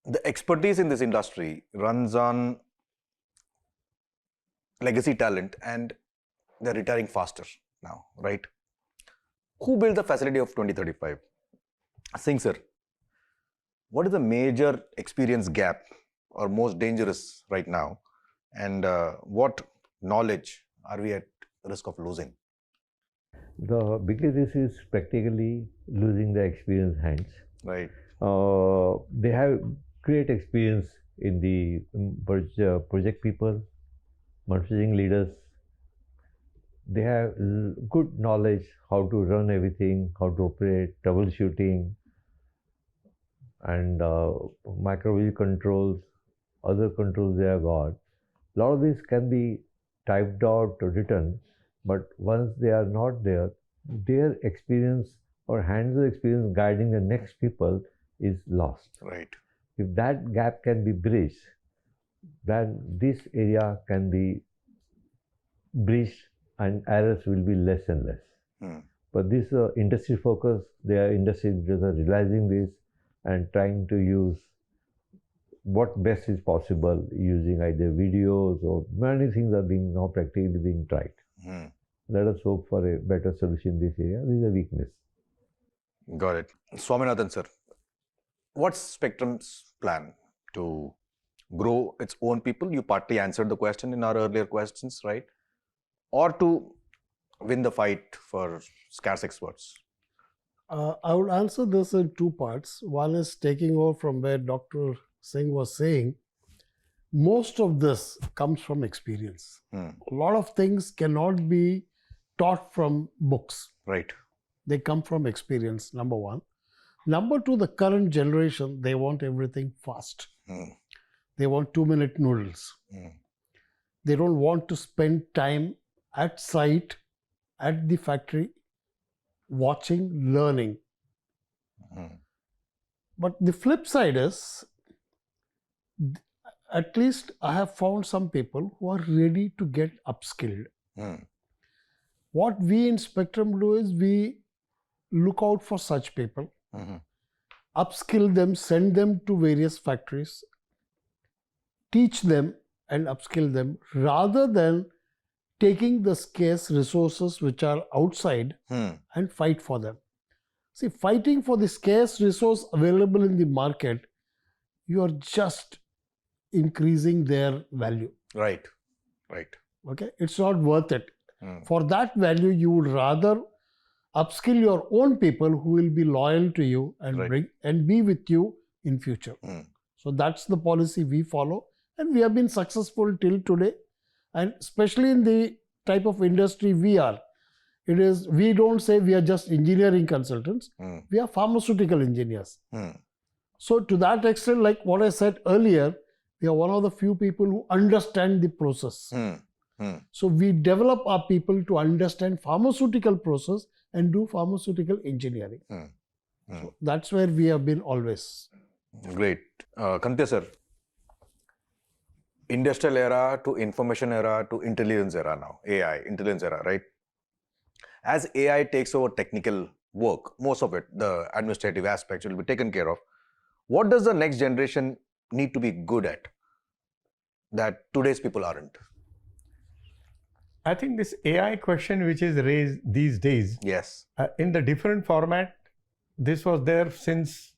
the expertise in this industry runs on legacy talent and they're retiring faster now, right? Who built the facility of 2035? Singh sir, what is the major experience gap or most dangerous right now? And what knowledge are we at risk of losing? The biggest risk is practically losing the experienced hands. Right. They have great experience in the project people, manufacturing leaders. They have good knowledge how to run everything, how to operate, troubleshooting, and microwave controls, other controls they have got. A lot of this can be typed out or written, but once they are not there, their experience or hands-on experience guiding the next people is lost. Right. If that gap can be bridged, then this area can be bridged and errors will be less and less. But this industry focus, their industry leaders are realizing this and trying to use what best is possible using either videos or many things are being now practically being tried. Let us hope for a better solution in this area. This is a weakness. Got it. Swaminathan sir, what's Spectrum's plan to grow its own people? You partly answered the question in our earlier questions, right? Or to win the fight for scarce experts? I would answer this in two parts. One is taking over from where Dr. Singh was saying. Most of this comes from experience. A lot of things cannot be taught from books. Right. They come from experience, number one. Number two, the current generation, they want everything fast. They want 2-minute noodles. They don't want to spend time at site, at the factory, watching, learning. But the flip side is, at least I have found some people who are ready to get upskilled. What we in Spectrum do is we look out for such people, upskill them, send them to various factories, teach them and upskill them, rather than taking the scarce resources which are outside and fight for them. See, fighting for the scarce resource available in the market, you are just increasing their value. Right. Right. Okay, it's not worth it. For that value, you would rather upskill your own people who will be loyal to you and bring and be with you in future. So that's the policy we follow, and we have been successful till today. And especially in the type of industry we are, we don't say we are just engineering consultants, we are pharmaceutical engineers. So to that extent, like what I said earlier, we are one of the few people who understand the process. So we develop our people to understand pharmaceutical process and do pharmaceutical engineering. So that's where we have been always. Great. Kantya sir, industrial era to information era to intelligence era now, AI, intelligence era, right? As AI takes over technical work, most of it, the administrative aspects will be taken care of. What does the next generation need to be good at that today's people aren't? I think this AI question which is raised these days, yes, in the different format, this was there since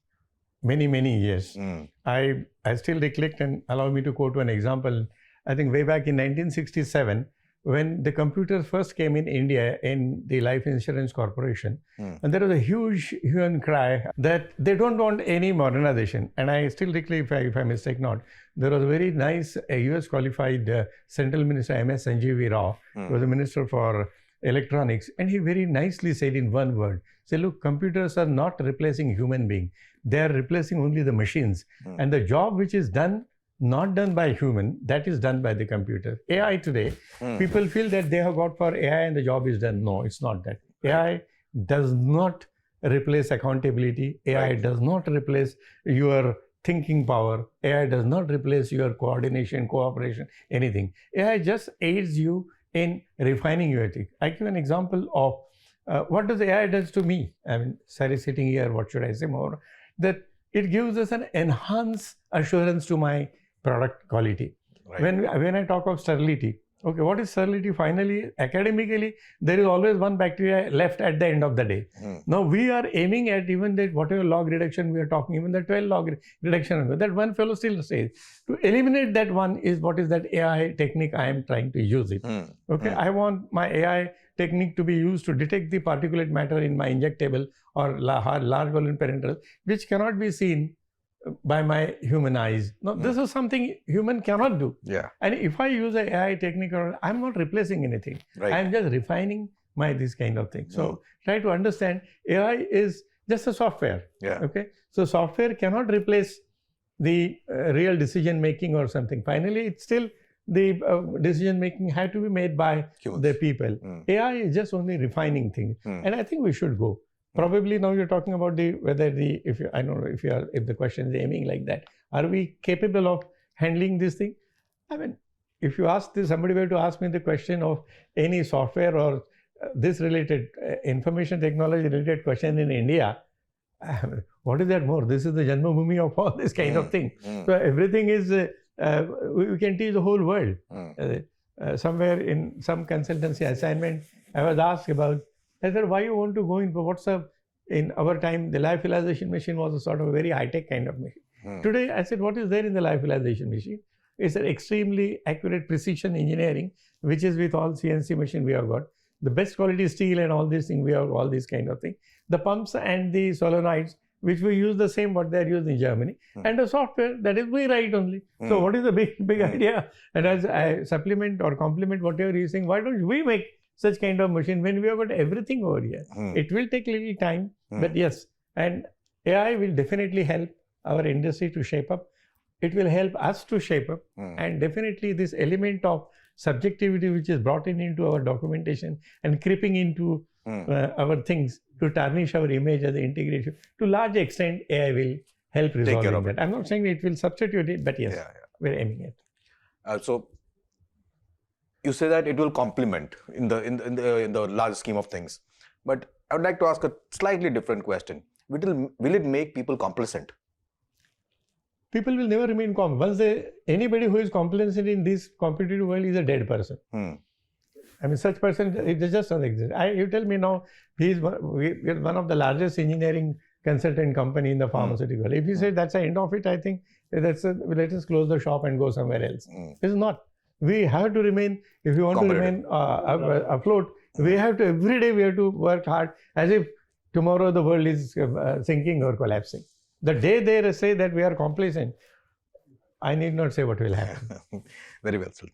many years. I still recollect, and allow me to quote one example. I think way back in 1967, when the computers first came in India in the Life Insurance Corporation, and there was a huge hue and cry that they don't want any modernization. And I still recollect, if I mistake not, there was a very nice US qualified Central Minister M.S. Sanjeevi Rao, who was the Minister for Electronics, and he very nicely said in one word, say, look, computers are not replacing human being. They are replacing only the machines. And the job which is done, not done by human, that is done by the computer. AI today, people feel that they have got for AI and the job is done. No, it's not that. AI does not replace accountability. AI does not replace your thinking power. AI does not replace your coordination, cooperation, anything. AI just aids you in refining your ethic. I give an example of what does AI does to me. I mean, Sari sitting here, what should I say more? That it gives us an enhanced assurance to my product quality. Right. When I talk of sterility, okay, what is sterility? Finally, academically, there is always one bacteria left at the end of the day. Now we are aiming at even that whatever log reduction we are talking, even the 12 log reduction, that one fellow still says. To eliminate that one is what is that AI technique I am trying to use it. Okay, I want my AI technique to be used to detect the particulate matter in my injectable or large volume parenteral, which cannot be seen by my human eyes. Now, this is something human cannot do. Yeah. And if I use an AI technique, I'm not replacing anything. Right. I'm just refining this kind of thing. So try to understand AI is just a software. Yeah. Okay. So software cannot replace the real decision making or something. Finally, it's still the decision making had to be made by Humans. the people. AI is just only refining things, and I think we should go. Probably now you're talking about if the question is aiming like that, are we capable of handling this thing? I mean, if you ask this, somebody were to ask me the question of any software or this related information technology related question in India, what is that more? This is the Janmabhoomi of all this kind of thing. So everything is, we can teach the whole world. Somewhere in some consultancy assignment, I was asked about, I said, why you want to go in for in our time, the lyophilization machine was a sort of a very high-tech kind of machine. Today, I said, what is there in the lyophilization machine? It's an extremely accurate precision engineering, which is with all CNC machine we have got. The best quality steel and all these things, we have all these kind of things. The pumps and the solenoids, which we use the same what they are used in Germany. And the software, that is we write only. So what is the big idea? And as I supplement or complement whatever you are saying, why don't we make such kind of machine when we have got everything over here? It will take a little time, but yes, and AI will definitely help our industry to shape up. It will help us to shape up, and definitely this element of subjectivity which is brought into our documentation and creeping into our things to tarnish our image as an integration, to large extent AI will help resolve that. I'm not saying it will substitute it, but yes, we're aiming at. So you say that it will complement in the large scheme of things, but I would like to ask a slightly different question. Will it make people complacent? People will never remain calm. Anybody who is complacent in this competitive world is a dead person. I mean, such person, it just doesn't exist. You tell me now, we're one of the largest engineering consultant company in the pharmaceutical. If you say that's the end of it, I think let us close the shop and go somewhere else. It's not. We have to remain, if we want to remain afloat, we have to, every day we have to work hard as if tomorrow the world is sinking or collapsing. The day they say that we are complacent, I need not say what will happen. Very well, sir.